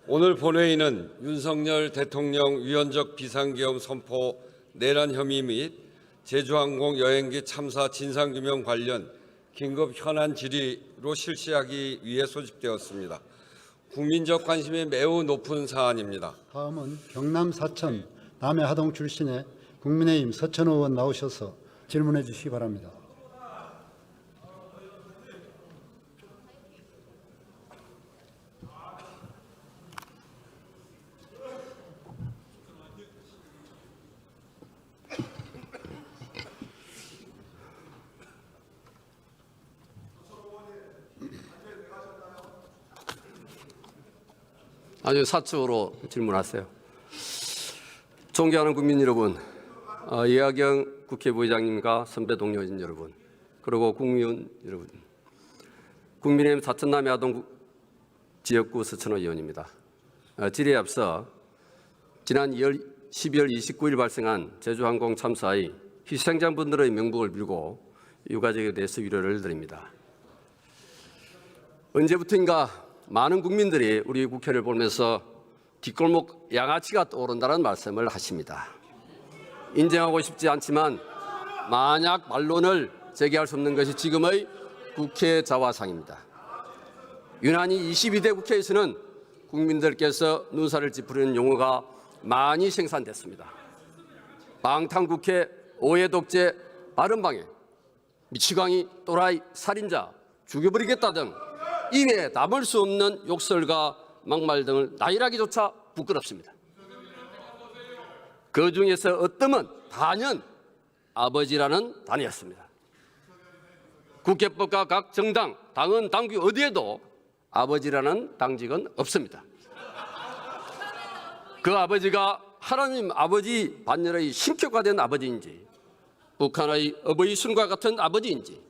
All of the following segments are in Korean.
오늘 본회의는 윤석열 대통령 위헌적 비상계엄 선포 내란 혐의 및 제주항공 여행기 참사 진상규명 관련 긴급 현안 질의로 실시하기 위해 소집되었습니다. 국민적 관심이 매우 높은 사안입니다. 다음은 경남 사천 남해 하동 출신의 국민의힘 서천 의원 나오셔서 질문해 주시기 바랍니다. 아주 사적으로 질문하세요. 존경하는 국민 여러분, 이하경 국회부의장님과 선배 동료진 여러분, 그리고 국민 여러분, 국민의힘 사천 남해 하동 지역구 서천호 의원입니다. 질의에 앞서 지난 12월 29일 발생한 제주항공 참사의 희생자분들의 명복을 빌고 유가족에 대해서 위로를 드립니다. 언제부터인가 많은 국민들이 우리 국회를 보면서 뒷골목 양아치가 떠오른다는 말씀을 하십니다. 인정하고 싶지 않지만 만약 반론을 제기할 수 없는 것이 지금의 국회 자화상입니다. 유난히 22대 국회에서는 국민들께서 눈살을 찌푸리는 용어가 많이 생산됐습니다. 방탄국회, 오해독재, 바른방해, 미치광이, 또라이, 살인자, 죽여버리겠다 등 입에 담을 수 없는 욕설과 막말 등을 나열하기조차 부끄럽습니다. 그 중에서 어떤 단연 아버지라는 단어였습니다. 국회법과 각 정당, 당원, 당규 어디에도 아버지라는 당직은 없습니다. 그 아버지가 하나님 아버지 반열의 신격화된 아버지인지, 북한의 어버이 순과 같은 아버지인지,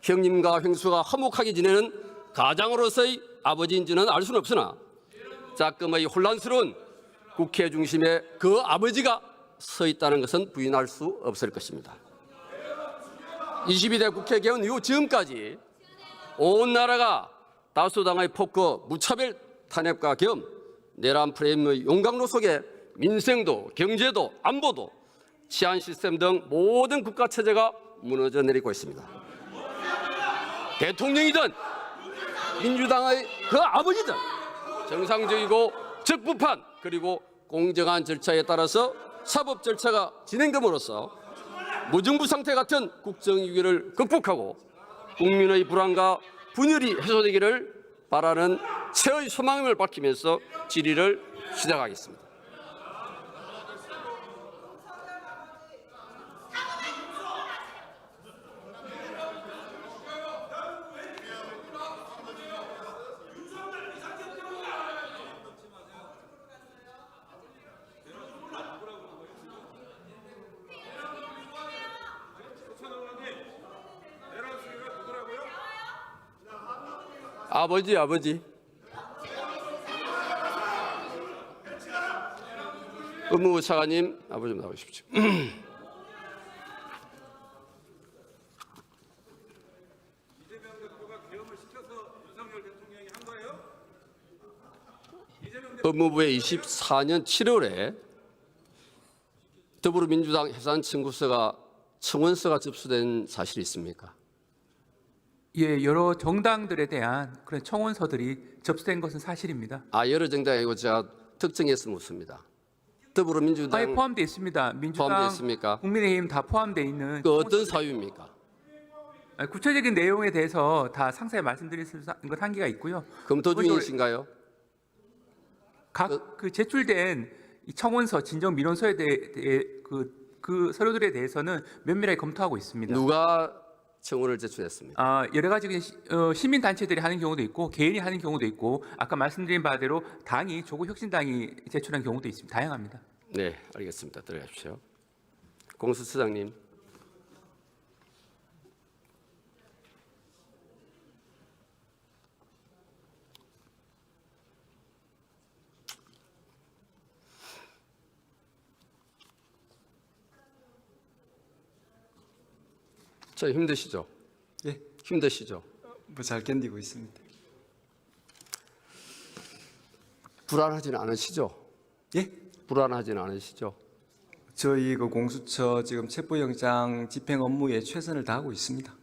형님과 형수가 화목하게 지내는 가장으로서의 아버지인지는 알 수는 없으나 작금의 혼란스러운 국회 중심에 그 아버지가 서 있다는 것은 부인할 수 없을 것입니다. 22대 국회 개헌 이후 지금까지 온 나라가 다수당의 폭거, 무차별 탄핵과 겸 내란 프레임의 용광로 속에 민생도, 경제도, 안보도, 치안 시스템 등 모든 국가 체제가 무너져 내리고 있습니다. 대통령이든 민주당의 그 아버지든 정상적이고 적법한 그리고 공정한 절차에 따라서 사법 절차가 진행됨으로써 무정부 상태 같은 국정위기를 극복하고 국민의 불안과 분열이 해소되기를 바라는 최의 소망임을 밝히면서 질의를 시작하겠습니다. 아버지. 법무부 차관님, 아버지 좀 나오십시오. 법무부에 24년 7월에 더불어민주당 해산 청구서가 청원서가 접수된 사실이 있습니까? 예, 여러 정당들에 대한 그런 청원서들이 접수된 것은 사실입니다. 여러 정당이고 제가 특정해서 묻습니다. 더불어민주당 포함되어 있습니다. 민주당, 포함되어 있습니까? 국민의힘 다 포함되어 있는. 그 어떤 사유입니까? 구체적인 내용에 대해서 다 상세히 말씀드릴 수 있는 건 한계가 있고요. 검토 중이신가요? 각 그 제출된 이 청원서, 진정 민원서에 대해 그 서류들에 대해서는 면밀하게 검토하고 있습니다. 누가 청원을 제출했습니다? 여러 가지 시민 단체들이 하는 경우도 있고 개인이 하는 경우도 있고 아까 말씀드린 바대로 당이 조국혁신당이 제출한 경우도 있습니다. 다양합니다. 네, 알겠습니다. 들어가십시오. 공수처장님. 저 힘드시죠? 예, 힘드시죠? 뭐 잘 견디고 있습니다. 불안하지는 않으시죠? 예, 불안하지는 않으시죠? 저희 그 공수처 지금 체포영장 집행 업무에 최선을 다하고 있습니다.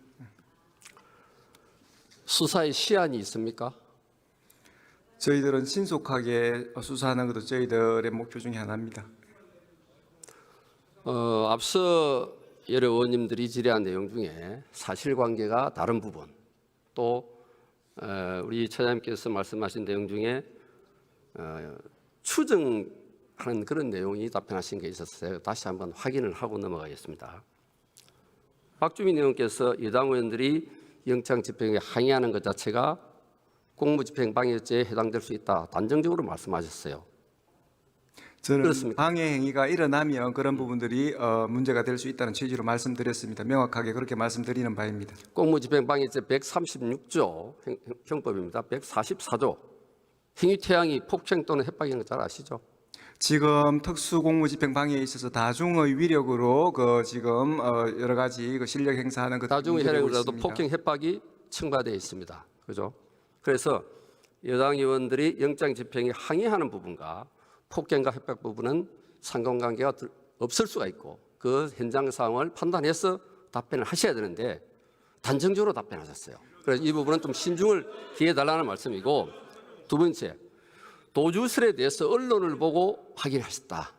수사에 시한이 있습니까? 저희들은 신속하게 수사하는 것도 저희들의 목표 중에 하나입니다. 앞서 여러 의원님들이 질의한 내용 중에 사실관계가 다른 부분 또 우리 처장님께서 말씀하신 내용 중에 추정하는 그런 내용이 답변하신 게 있었어요. 다시 한번 확인을 하고 넘어가겠습니다. 박주민 의원께서 여당 의원들이 영장 집행에 항의하는 것 자체가 공무집행 방해죄에 해당될 수 있다. 단정적으로 말씀하셨어요. 저는 그렇습니까? 방해 행위가 일어나면 그런 부분들이 문제가 될 수 있다는 취지로 말씀드렸습니다. 명확하게 그렇게 말씀드리는 바입니다. 공무집행 방해죄 136조 형법입니다. 144조 행위태양이 폭행 또는 협박인 거 잘 아시죠? 지금 특수공무집행 방해에 있어서 다중의 위력으로 그 지금 여러 가지 그 실력 행사하는 것 나중에 해령이라도 폭행 협박이 첨가되어 있습니다. 그죠? 그래서 여당 의원들이 영장 집행에 항의하는 부분과 폭행과 협박 부분은 상관관계가 없을 수가 있고 그 현장 상황을 판단해서 답변을 하셔야 되는데 단정적으로 답변하셨어요. 그래서 이 부분은 좀 신중을 기해달라는 말씀이고, 두 번째, 도주설에 대해서 언론을 보고 확인하셨다.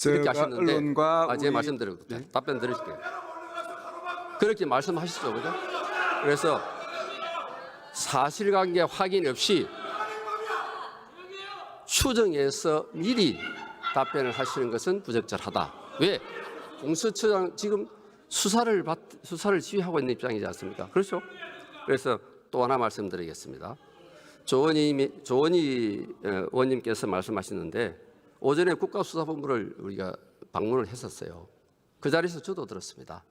이렇게 제가 하셨는데 언론과 제가 우리- 말씀드리고 답변 드릴게요. 그렇게 말씀하시죠, 그죠? 그래서 사실관계 확인 없이 추정해서 미리 답변을 하시는 것은 부적절하다. 왜? 공수처장 지금 수사를 지휘하고 있는 입장이지 않습니까? 그렇죠? 그래서 또 하나 말씀드리겠습니다. 조원희 의원님께서 말씀하시는데 오전에 국가수사본부를 우리가 방문을 했었어요. 그 자리에서 저도 들었습니다.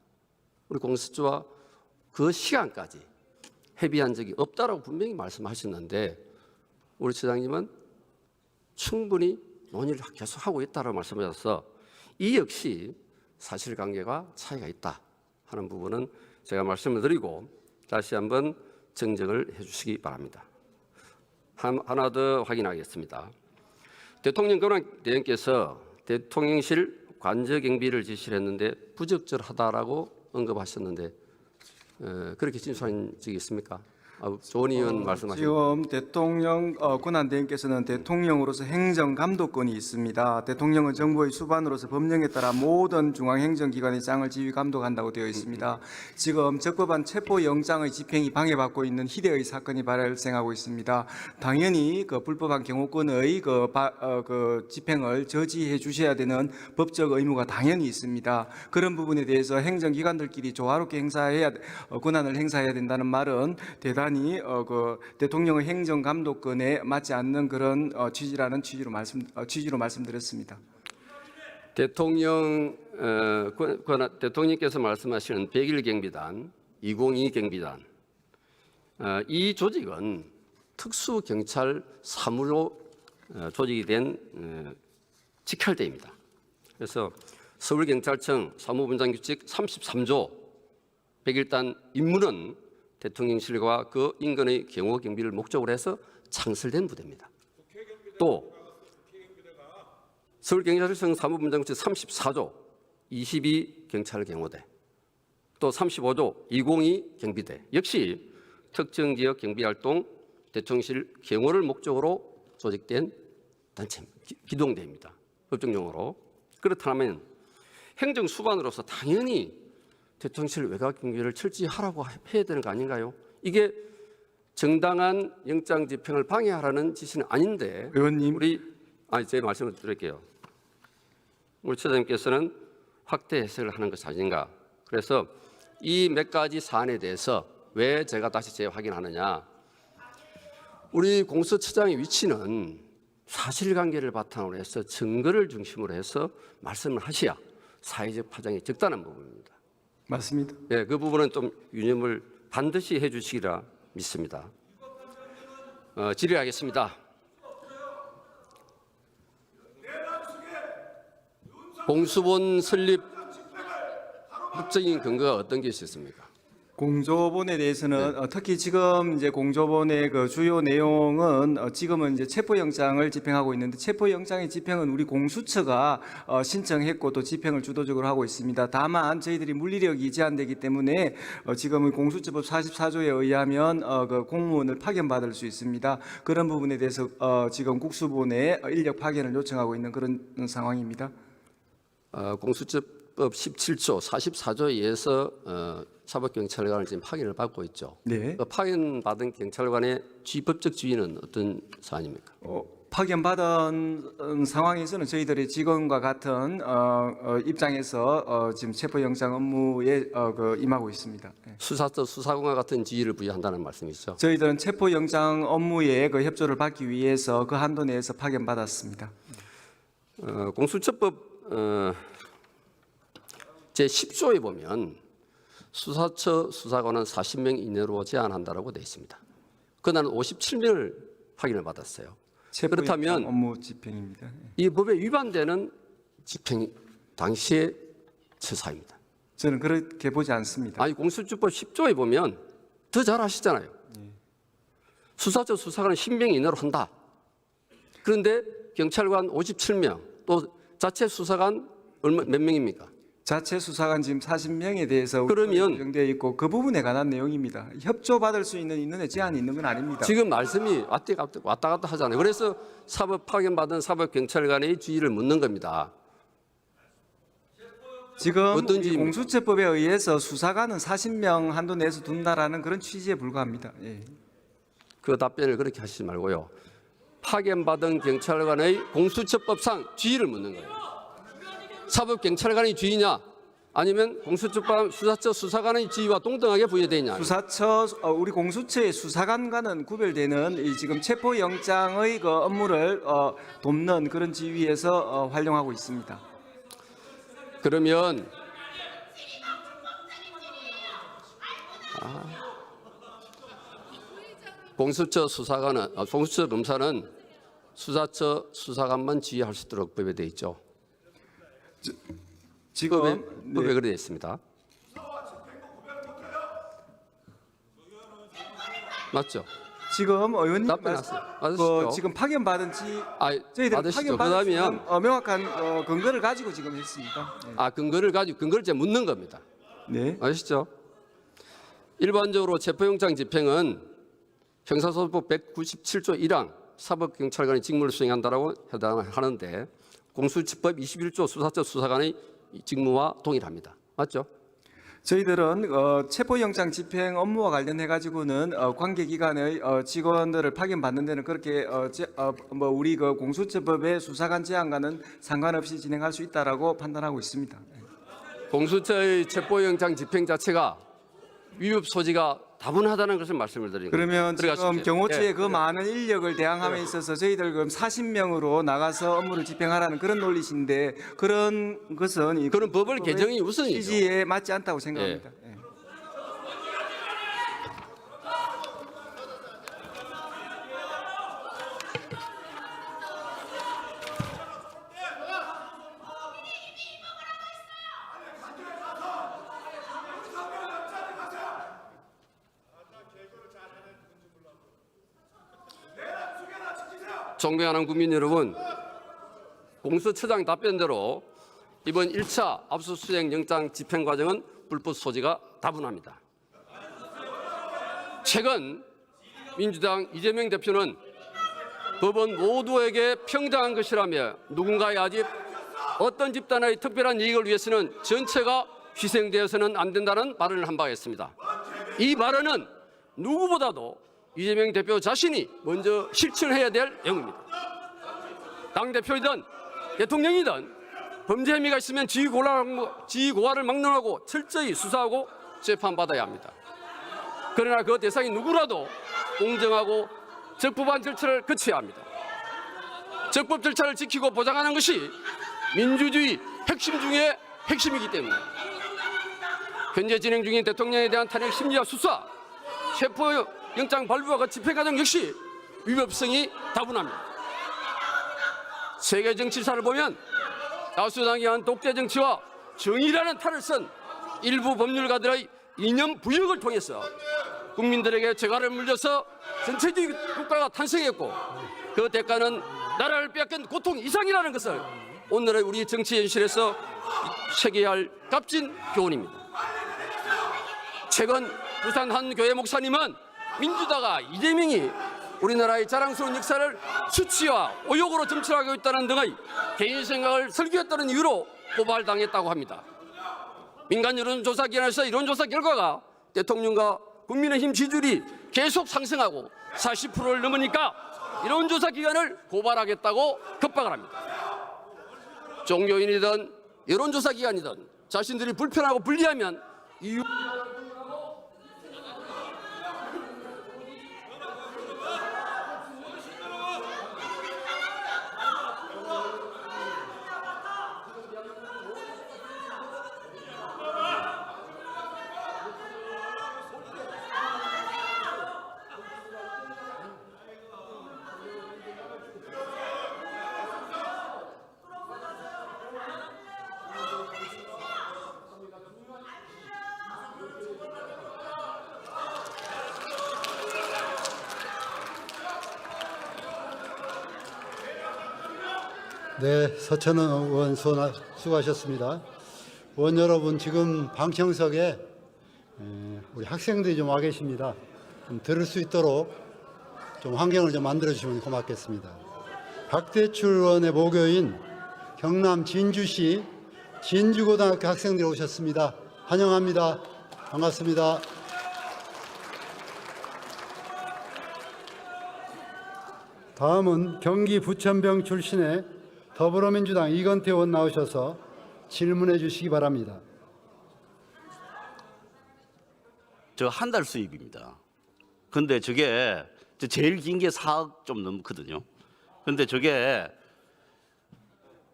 우리 공수처와 그 시간까지 협의한 적이 없다라고 분명히 말씀하셨는데 우리 처장님은 충분히 논의를 계속하고 있다고 말씀하셔서 이 역시 사실관계가 차이가 있다 하는 부분은 제가 말씀을 드리고 다시 한번 정정을 해주시기 바랍니다. 하나 더 확인하겠습니다. 대통령 권한대행께서 대통령실 관저 경비를 지시를 했는데 부적절하다라고 언급하셨는데 그렇게 진술한 적이 있습니까? 조원 의원 말씀하신 지금 대통령 권한대행께서는 대통령으로서 행정감독권이 있습니다. 대통령은 정부의 수반으로서 법령에 따라 모든 중앙행정기관의 장을 지휘 감독한다고 되어 있습니다. 지금 적법한 체포영장의 집행이 방해받고 있는 희대의 사건이 발생하고 있습니다. 당연히 그 불법한 경호권의 그 집행을 저지해 주셔야 되는 법적 의무가 당연히 있습니다. 그런 부분에 대해서 행정기관들끼리 조화롭게 권한을 행사해야 된다는 말은 대단히 그 대통령의 행정감독권에 맞지 않는 그런 취지로 말씀드렸습니다. 대통령께서 말씀하시는 100일 경비단, 202 경비단 이 조직은 특수경찰 사무로 조직이 된 직할대입니다. 그래서 서울경찰청 사무분장규칙 33조 101단 임무는 대통령실과 그 인근의 경호 경비를 목적으로 해서 창설된 부대입니다. 또 서울경찰청 사무분장규칙 34조 22 경찰경호대 또 35조 202 경비대 역시 특정지역 경비활동 대통령실 경호를 목적으로 조직된 단체 기동대입니다. 법정용어로. 그렇다면 행정수반으로서 당연히 대통령실 외곽 경비를 철저히 하라고 해야 되는 거 아닌가요? 이게 정당한 영장 집행을 방해하라는 지시는 아닌데 의원님, 제 말씀을 드릴게요. 우리 처장님께서는 확대 해석을 하는 것이 아닌가. 그래서 이 몇 가지 사안에 대해서 왜 제가 다시 재확인하느냐. 우리 공수처장의 위치는 사실관계를 바탕으로 해서 증거를 중심으로 해서 말씀을 하셔야 사회적 파장이 적다는 부분입니다. 맞습니다. 네, 그 부분은 좀 유념을 반드시 해주시리라 믿습니다. 질의하겠습니다. 공수본 설립 법적인 근거가 어떤 게 있었습니까? 공조본에 대해서는 특히 지금 이제 공조본의 그 주요 내용은 지금은 이제 체포영장을 집행하고 있는데 체포영장의 집행은 우리 공수처가 신청했고 또 집행을 주도적으로 하고 있습니다. 다만 저희들이 물리력이 제한되기 때문에 지금은 공수처법 44조에 의하면 그 공무원을 파견받을 수 있습니다. 그런 부분에 대해서 지금 국수본에 인력 파견을 요청하고 있는 그런 상황입니다. 공수처법 17조 44조에 의해서 사법경찰관을 지금 파견을 받고 있죠. 네. 그 파견받은 경찰관의 법적 지위는 어떤 사안입니까? 파견받은 상황에서는 저희들이 지금과 같은 입장에서 지금 체포영장 업무에 임하고 있습니다. 네. 수사처 수사관과 같은 지위를 부여한다는 말씀이시죠? 저희들은 체포영장 업무에 그 협조를 받기 위해서 그 한도 내에서 파견받았습니다. 공수처법 제10조에 보면 수사처 수사관은 40명 이내로 제한한다라고 되어 있습니다. 그날은 57명을 파견을 받았어요. 체포영장 그렇다면 업무 집행입니다. 이 법에 위반되는 집행 당시의 처사입니다. 저는 그렇게 보지 않습니다. 아니 공수처법 10조에 보면 더 잘 아시잖아요. 수사처 수사관은 10명 이내로 한다. 그런데 경찰관 57명, 또 자체 수사관 몇 명입니까? 자체 수사관 지금 40명에 대해서 그러면 규정되어 있고 그 부분에 관한 내용입니다. 협조받을 수 있는 인원에 제한이 있는 건 아닙니다. 지금 말씀이 왔다 갔다 하잖아요. 그래서 사법 파견받은 사법경찰관의 지위를 묻는 겁니다. 지금 어떤 우리 지입니까? 공수처법에 의해서 수사관은 40명 한도 내에서 둔다라는 그런 취지에 불과합니다. 예. 그 답변을 그렇게 하시지 말고요. 파견받은 경찰관의 공수처법상 지위를 묻는 거예요. 사법경찰관의 지위냐 아니면 공수처법 수사처 수사관의 지위와 동등하게 부여되느냐. 수사처 우리 공수처의 수사관과는 구별되는 이 지금 체포영장의 그 업무를 돕는 그런 지위에서 활용하고 있습니다. 그러면 공수처 수사관은 공수처 검사는 수사처 수사관만 지휘할 수 있도록 법에 되어 있죠. 지금 법에 그렇게 되어 있습니다. 맞죠? 지금 의원님 답변하세요. 맞으시죠? 지금 파견받은 저희들 받으시죠. 파견받은 그러면 명확한 근거를 가지고 지금 했습니다. 예. 근거를 가지고 근거를 이제 묻는 겁니다. 네. 아시죠? 일반적으로 체포영장 집행은 형사소송법 197조 1항 사법경찰관의 직무를 수행한다라고 해당하는데 공수처법 21조 수사처 수사관의 직무와 동일합니다. 맞죠? 저희들은 체포영장 집행 업무와 관련해 가지고는 관계기관의 직원들을 파견받는 데는 그렇게 우리 그 공수처법의 수사관 제한과는 상관없이 진행할 수 있다라고 판단하고 있습니다. 공수처의 체포영장 집행 자체가 위법 소지가 다분하다는 것을 말씀을 드리는 거예요. 그러면 지금 들어가십시오. 경호처의 예. 그 많은 인력을 대항함에 있어서 저희들 그럼 40명으로 나가서 업무를 집행하라는 그런 논리신데 그런 것은 이 그런 법을 법의 개정이 우선이죠. 취지에 맞지 않다고 생각합니다. 예. 존경하는 국민 여러분, 공수처장 답변대로 이번 1차 압수수색 영장 집행 과정은 불법 소지가 다분합니다. 최근 민주당 이재명 대표는 법은 모두에게 평등한 것이라며 누군가의 아집 어떤 집단의 특별한 이익을 위해서는 전체가 희생되어서는 안 된다는 발언을 한 바가 있습니다. 이 발언은 누구보다도 이재명 대표 자신이 먼저 실천해야 될 내용입니다. 당대표이든 대통령이든 범죄 혐의가 있으면 지휘 고하를 막론하고 철저히 수사하고 재판받아야 합니다. 그러나 그 대상이 누구라도 공정하고 적법한 절차를 거쳐야 합니다. 적법 절차를 지키고 보장하는 것이 민주주의 핵심 중의 핵심이기 때문에 현재 진행 중인 대통령에 대한 탄핵 심리와 수사, 체포영장 발부와 집행 과정 역시 위법성이 다분합니다. 세계 정치사를 보면 다수당이 한 독재 정치와 정의라는 탈을 쓴 일부 법률가들의 이념 부역을 통해서 국민들에게 재갈을 물려서 전체주의 국가가 탄생했고 그 대가는 나라를 빼앗긴 고통 이상이라는 것을 오늘의 우리 정치 현실에서 새겨야 할 값진 교훈입니다. 최근 부산 한 교회 목사님은 민주당과 이재명이 우리나라의 자랑스러운 역사를 수치와 오욕으로 점철하고 있다는 등의 개인 생각을 설교했다는 이유로 고발당했다고 합니다. 민간 여론조사기관에서 이론조사 결과가 대통령과 국민의힘 지지율이 계속 상승하고 40%를 넘으니까 여론조사기관을 고발하겠다고 급박을 합니다. 종교인이든 여론조사기관이든 자신들이 불편하고 불리하면 이유 네, 서천원 의원 수고하셨습니다. 의원 여러분, 지금 방청석에 우리 학생들이 좀 와 계십니다. 좀 들을 수 있도록 좀 환경을 좀 만들어 주시면 고맙겠습니다. 박대출 의원의 모교인 경남 진주시 진주고등학교 학생들이 오셨습니다. 환영합니다. 반갑습니다. 다음은 경기 부천병 출신의 더불어민주당 이건태 의원 나오셔서 질문해 주시기 바랍니다. 저 한 달 수입입니다. 근데 저게 제일 긴 게 4억 좀 넘거든요. 근데 저게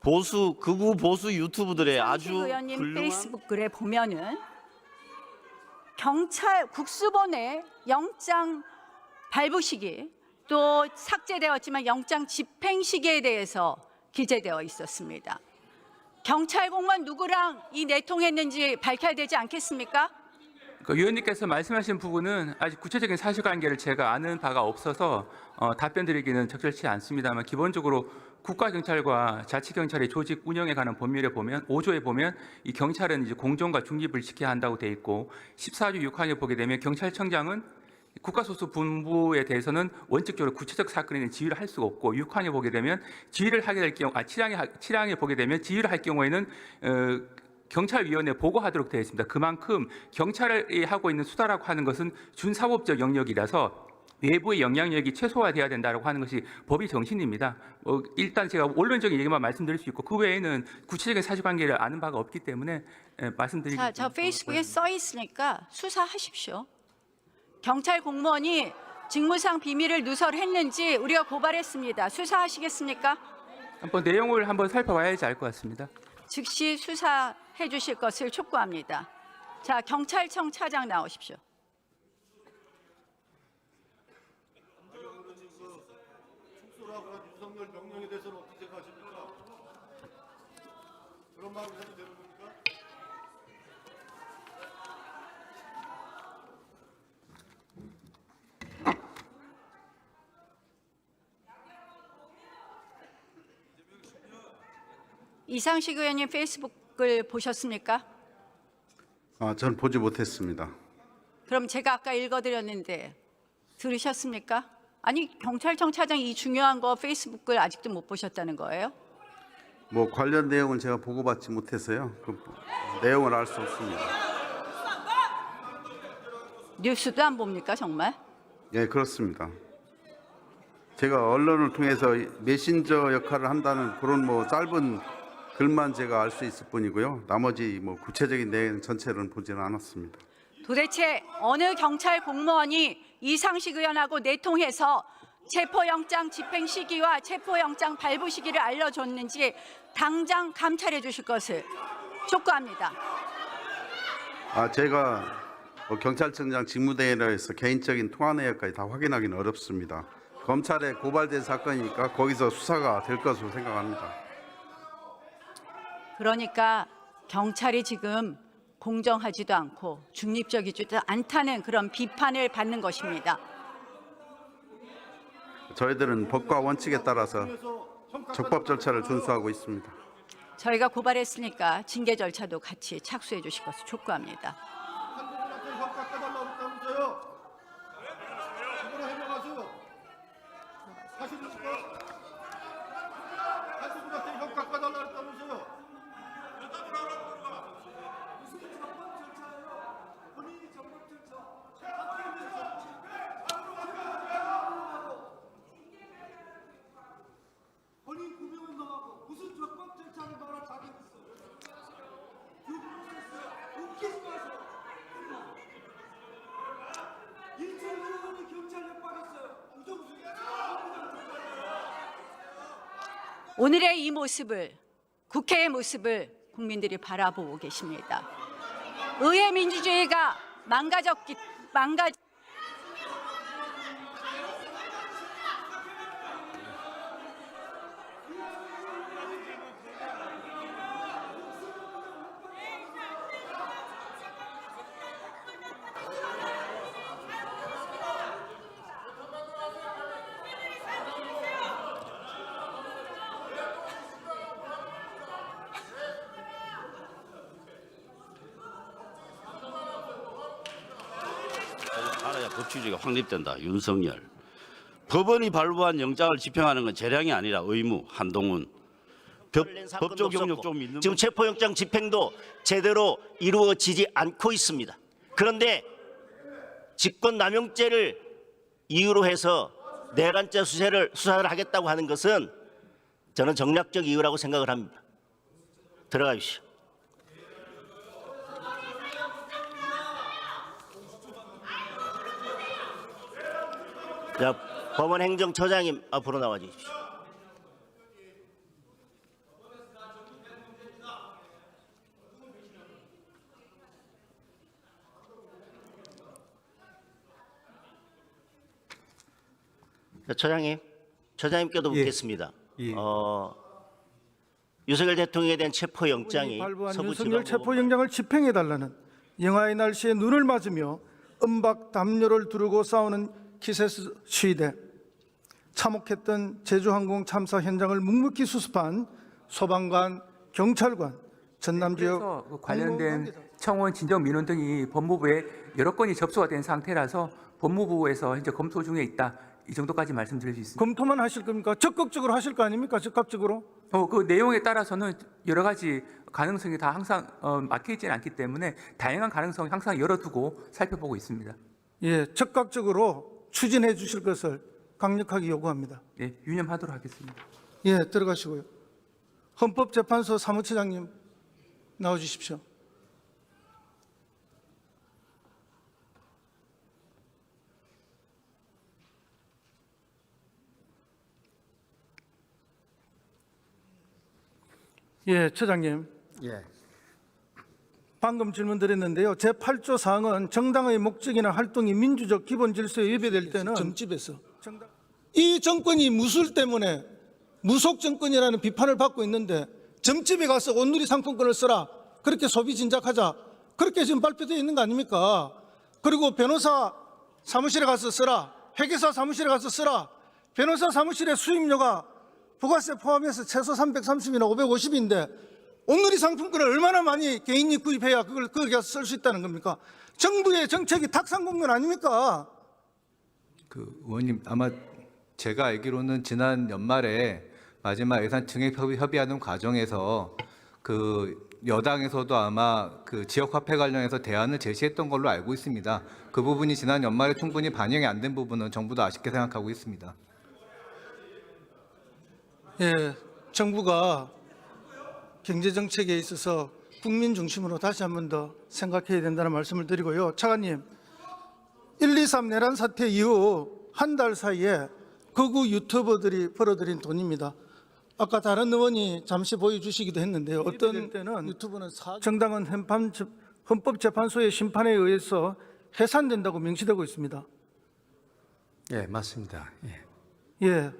극우 보수 유튜브들의 아주 의원님 훌륭한 페이스북 글에 보면은 경찰 국수본의 영장 발부 시기 또 삭제되었지만 영장 집행 시기에 대해서 기재되어 있었습니다. 경찰 공무원 누구랑 이 내통했는지 밝혀야 되지 않겠습니까? 위원님께서 말씀하신 부분은 아직 구체적인 사실관계를 제가 아는 바가 없어서 답변드리기는 적절치 않습니다만 기본적으로 국가경찰과 자치경찰의 조직 운영에 관한 법률에 보면 5조에 보면 이 경찰은 이제 공정과 중립을 지켜야 한다고 돼 있고 14조 6항에 보게 되면 경찰청장은 국가소속 본부에 대해서는 원칙적으로 구체적 사건에는 지휘를 할 수가 없고 6항에 보게 되면 지휘를 하게 될 경우 7항에 보게 되면 지휘를 할 경우에는 경찰위원회에 보고하도록 되어 있습니다. 그만큼 경찰이 하고 있는 수사라고 하는 것은 준사법적 영역이라서 외부의 영향력이 최소화돼야 된다고 하는 것이 법의 정신입니다. 일단 제가 원론적인 얘기만 말씀드릴 수 있고 그 외에는 구체적인 사실관계를 아는 바가 없기 때문에 말씀드리기. 저 페이스북에 써 있으니까 수사하십시오. 경찰 공무원이 직무상 비밀을 누설했는지 우리가 고발했습니다. 수사하시겠습니까? 한번 내용을 한번 살펴봐야지 알 것 같습니다. 즉시 수사해 주실 것을 촉구합니다. 자, 경찰청 차장 나오십시오. 윤석열 명령에 대해서는 어떻게 생각하십니까? 그런 말을 해도 되는 겁니까? 이상식 의원님 페이스북을 보셨습니까? 전 보지 못했습니다. 그럼 제가 아까 읽어드렸는데 들으셨습니까? 아니 경찰청 차장이 이 중요한 거 페이스북을 아직도 못 보셨다는 거예요? 뭐 관련 내용은 제가 보고받지 못해서요. 그 내용을 알 수 없습니다. 뉴스도 안 봅니까 정말? 예, 그렇습니다. 제가 언론을 통해서 메신저 역할을 한다는 그런 뭐 짧은 글만 제가 알 수 있을 뿐이고요. 나머지 뭐 구체적인 내용 전체는 보지는 않았습니다. 도대체 어느 경찰 공무원이 이상식 의원하고 내통해서 체포영장 집행 시기와 체포영장 발부 시기를 알려줬는지 당장 감찰해 주실 것을 촉구합니다. 제가 경찰청장 직무대행에서 개인적인 통화 내역까지 다 확인하기는 어렵습니다. 검찰에 고발된 사건이니까 거기서 수사가 될 것으로 생각합니다. 그러니까 경찰이 지금 공정하지도 않고 중립적이지도 않다는 그런 비판을 받는 것입니다. 저희들은 법과 원칙에 따라서 적법 절차를 준수하고 있습니다. 저희가 고발했으니까 징계 절차도 같이 착수해 주실 것을 촉구합니다. 오늘의 이 모습을, 국회의 모습을 국민들이 바라보고 계십니다. 의회 민주주의가 알아야 법치주의가 확립된다. 윤석열. 법원이 발부한 영장을 집행하는 건 재량이 아니라 의무. 한동훈. 법적 경력 좀 있는 지금 체포영장 집행도 제대로 이루어지지 않고 있습니다. 그런데 직권남용죄를 이유로 해서 내란죄 수사를 하겠다고 하는 것은 저는 정략적 이유라고 생각을 합니다. 들어가십시오. 자, 법원행정처장님 앞으로 나와 주십시오. 자, 처장님께도 묻겠습니다. 윤석열 대통령에 대한 체포영장이 발부한 서부 윤석열 지방법원 체포영장을 집행해달라는 영하의 날씨에 눈을 맞으며 은박 담요를 두르고 싸우는 키세스 시위대, 참혹했던 제주항공 참사 현장을 묵묵히 수습한 소방관, 경찰관, 전남 지역 그래서 그 관련된 청원, 진정 민원 등이 법무부에 여러 건이 접수가 된 상태라서 법무부에서 현재 검토 중에 있다. 이 정도까지 말씀드릴 수 있습니다. 검토만 하실 겁니까? 적극적으로 하실 거 아닙니까? 적극적으로. 그 내용에 따라서는 여러 가지 가능성이 다 항상 막혀 있지는 않기 때문에 다양한 가능성 항상 열어두고 살펴보고 있습니다. 예, 적극적으로 추진해 주실 것을 강력하게 요구합니다. 네, 유념하도록 하겠습니다. 예, 들어가시고요. 헌법재판소 사무처장님 나와 주십시오. 예, 처장님. 예. 방금 질문 드렸는데요. 제8조 사항은 정당의 목적이나 활동이 민주적 기본 질서에 위배될 때는 점집에서 이 정권이 무술 때문에 무속 정권이라는 비판을 받고 있는데 점집에 가서 온누리 상품권을 써라. 그렇게 소비 진작하자. 그렇게 지금 발표되어 있는 거 아닙니까? 그리고 변호사 사무실에 가서 써라. 회계사 사무실에 가서 써라. 변호사 사무실의 수임료가 부가세 포함해서 최소 330이나 550인데 온누리 상품권을 얼마나 많이 개인이 구입해야 그걸 거기서 쓸 수 있다는 겁니까? 정부의 정책이 탁상공론 아닙니까? 의원님, 아마 제가 알기로는 지난 연말에 마지막 예산 증액 협의하는 과정에서 여당에서도 아마 지역 화폐 관련해서 대안을 제시했던 걸로 알고 있습니다. 그 부분이 지난 연말에 충분히 반영이 안 된 부분은 정부도 아쉽게 생각하고 있습니다. 예, 정부가 경제 정책에 있어서 국민 중심으로 다시 한 번 더 생각해야 된다는 말씀을 드리고요. 차관님, 1.23 내란 사태 이후 한 달 사이에 극우 유튜버들이 벌어들인 돈입니다. 아까 다른 의원이 잠시 보여주시기도 했는데요. 어떤 때는 유튜브는 정당은 헌법재판소의 심판에 의해서 해산된다고 명시되고 있습니다. 예, 맞습니다. 예. 예,